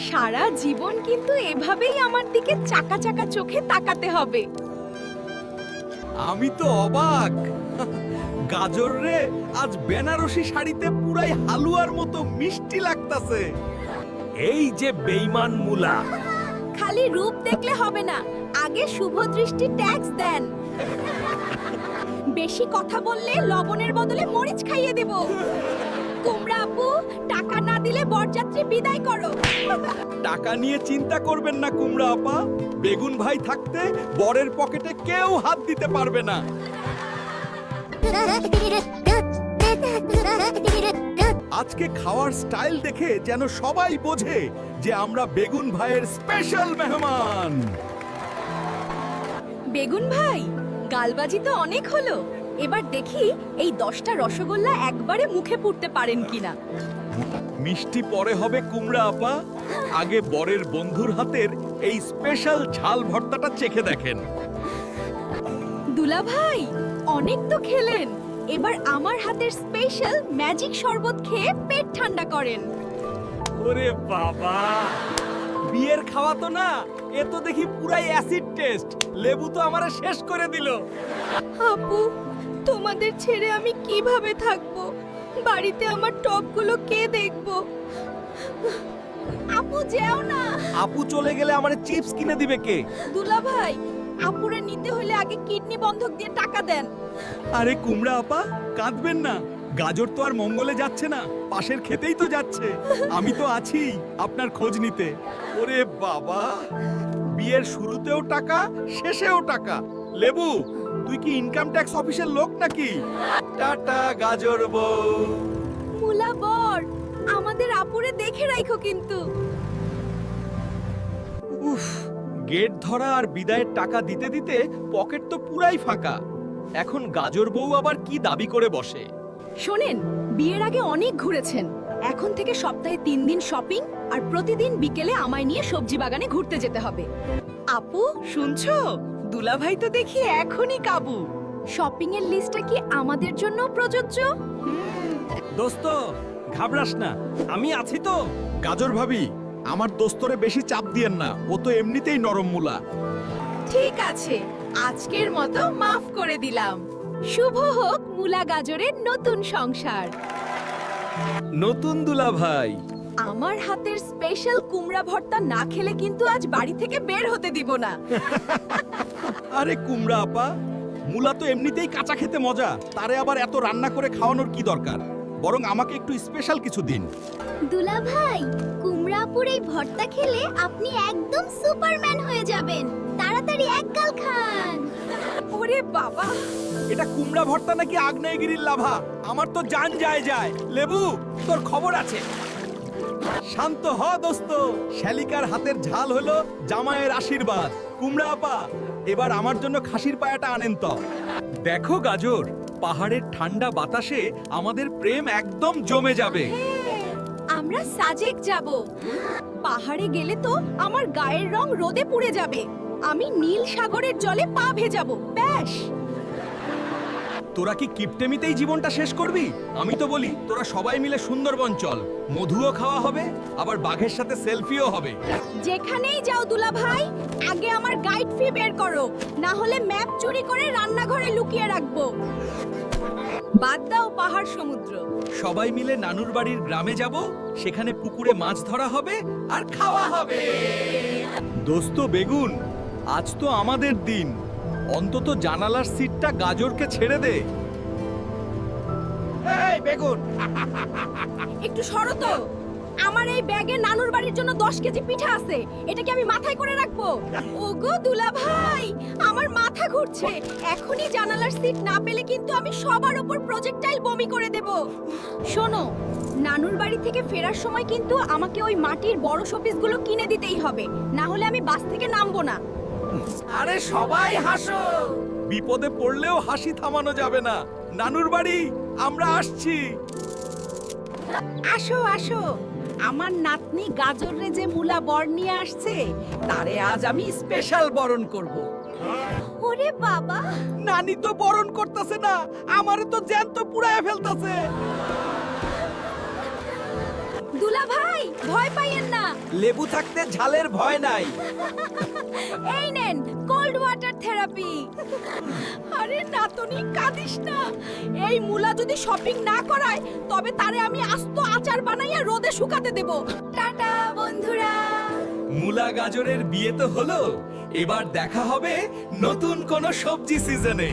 সারা জীবন কিন্তু এভাবেই আমার দিকে চাকা চাকা চোখে তাকাতে হবে। আমি তো অবাক। গাজর রে আজ বেনারসি শাড়িতে পুরাই হালুয়ার মতো মিষ্টি লাগতাছে। এই যে বেঈমান মুলা, খালি রূপ দেখলে হবে না, আগে শুভ দৃষ্টি ট্যাক্স দেন। বেশি কথা বললে লবণের বদলে মরিচ খাইয়ে দেব। কুমড়া আপু, টাকা না দিলে বরযাত্রী বিদায় করো। টাকা নিয়ে চিন্তা করবেন না কুমড়া আপা, বেগুন ভাই থাকতে বরের পকেটে কেউ হাত দিতে পারবে না। আজকে খাওয়ার স্টাইল দেখে যেন সবাই বোঝে যে আমরা বেগুন ভাইয়ের স্পেশাল মেহমান। বেগুন ভাই, গালবাজি তো অনেক হলো, এবার দেখি এই 10টা রসগোল্লা একবারে মুখে পুরতে পারেন কিনা। মিষ্টি পরে হবে কুমড়া আপা, আগে বরের বন্ধুর হাতের এই স্পেশাল ঝাল ভর্তাটা চেখে দেখেন। দুলা ভাই, অনেক তো খেলেন, এবার আমার হাতের স্পেশাল ম্যাজিক শরবত খেয়ে পেট ঠান্ডা করেন। ওরে বাবা, বিয়ের খাওয়া তো না, এ তো দেখি পুরাই অ্যাসিড টেস্ট। লেবু তো আমারে শেষ করে দিল। আপু, তোমাদের ছেড়ে আমি কিভাবে থাকবো? বাড়িতে আমার টপগুলো কে দেখবো? আপু যেও না। আপু চলে গেলে আমারে চিপস কিনে দিবে কে? দুলা ভাই, আপুরে নিতে হলে আগে কিডনি বন্ধক দিয়ে টাকা দেন। আরে কুমড়া আপা, কাঁদবেন না, গাজর তো আর মঙ্গলে যাচ্ছে না, পাশের খেতেই তো যাচ্ছে। আমি তো আছি আপনার খোঁজ নিতে। ওরে বাবা, বিয়ের শুরুতেও টাকা, শেষেও টাকা। লেবু, তুই কি ইনকাম ট্যাক্স অফিসের লোক নাকি? টাটা গাজর বউ। মুলা বর, আমাদের আপুরে দেখে রাখো কিন্তু। উফ, গেট ধরা আর বিদায়ের টাকা দিতে দিতে পকেট তো পুরাই ফাঁকা। এখন গাজর বউ আবার কি দাবি করে বসে? শোনেন, বিয়ের আগে অনেক ঘুরেছেন, এখন থেকে সপ্তাহে 3 দিন শপিং আর প্রতিদিন বিকেলে আমায় নিয়ে সবজি বাগানে ঘুরতে যেতে হবে। আপু শুনছো, দুলাভাই তো দেখি এখনই কাবু। শপিং এর লিস্টটা কি আমাদের জন্য প্রযোজ্য? দোস্ত, ঘাবড়াস না, আমি আছি তো। গাজর ভাবি, আমার দোস্তরে বেশি চাপ দিয়েন না, ও তো এমনিতেই নরম মুলা। ঠিক আছে, আজকের মতো মাফ করে দিলাম। শুভ হোক মুলা গাজরের নতুন সংসার। নতুন দুলা ভাই, আমার হাতের স্পেশাল কুমড়া ভর্তা না খেলে কিন্তু আজ বাড়ি থেকে বের হতে দিব না। আরে কুমড়া আপা, মুলা তো এমনিতেই কাঁচা খেতে মজা, তারে আবার এত রান্না করে খাওয়ানোর কি দরকার? বরং আমাকে একটু স্পেশাল কিছু দিন। দুলা ভাই, কুমড়াপুর এই ভর্তা খেলে আপনি একদম সুপারম্যান হয়ে যাবেন। তাড়াতাড়ি এক গাল খান। ওরে বাবা, এটা কুমড়া ভর্তা নাকি আগ্নেয়গিরির লাভা? আমার তো জান যায় যায়। লেবু, তোর খবর আছে? শান্ত হ দোস্ত, শ্যালিকার হাতের ঝাল হলো জামাইয়ের আশীর্বাদ। কুমড়া আপা, এবার আমার জন্য খাসির পায়াটা আনেন তো। দেখো গাজর, পাহাড়ের ঠান্ডা বাতাসে আমাদের প্রেম একদম জমে যাবে। আমরা সাজেক যাব। পাহাড়ে গেলে তো আমার গায়ের রং রোদে পুড়ে যাবে, আমি নীল সাগরের জলে পা ভেজাবো। ব্যাস। তোরা কি কিপটেমিতেই জীবনটা শেষ করবি? আমি তো বলি তোরা সবাই মিলে সুন্দরবন চল, মধুও খাওয়া হবে, আবার বাঘের সাথে সেলফিও হবে। যেখানেই যাও দুলা ভাই, আগে আমার গাইড ফি বের করো, না হলে ম্যাপ চুরি করে রান্নাঘরে লুকিয়ে রাখবো। বাদ দাও পাহাড় সমুদ্র। সবাই মিলে নানুর বাড়ির গ্রামে যাব, সেখানে পুকুরে মাছ ধরা হবে আর খাওয়া হবে। দোস্ত বেগুন, আজ তো আমাদের দিন, অন্তত জানালার সিটটা গাজরকে ছেড়ে দে। এই বেগুন, একটু সরো তো, আমার এই ব্যাগে নানুর বাড়ির জন্য 10 কেজি পিঠা আছে, এটা কি আমি মাথায় করে রাখবো? ওগো দুলা ভাই, আমার মাথা ঘুরছে, এখনই জানালার সিট না পেলে কিন্তু আমি সবার উপর প্রজেক্টাইল বমি করে দেব। শোনো, নানুর বাড়ি থেকে ফেরার সময় কিন্তু আমাকে ওই মাটির বড় শোপিসগুলো কিনে দিতেই হবে, না হলে আমি বাস থেকে নামবো না। আরে সবাই হাসো, বিপদে পড়লেও হাসি থামানো যাবে না। নানুর বাড়ি, আমরা আসছি। আসো আসো, আমার নাতনি গাজরে যে মুলা বর নিয়ে আসছে, তারে আজ আমি স্পেশাল বরণ করব। ওরে বাবা, নানি তো বরণ করতেছে না, আমারে তো জ্যান্ত পুড়ায় ফেলতাছে। দুলা ভাই, ভয় পাইয়েন না। লেবু থাকতে ঝালের ভয় নাই। এই নেন কোল্ড ওয়াটার থেরাপি। আরে নাতনি কাঁদিস না, এই মুলা যদি শপিং না করায় তবে তারে আমি আস্ত আচার বানাইয়া রোদে শুকাতে দেব। টাটা বন্ধুরা। মূলা গাজরের বিয়ে তো হলো, এবার দেখা হবে নতুন কোন সবজি সিজনে।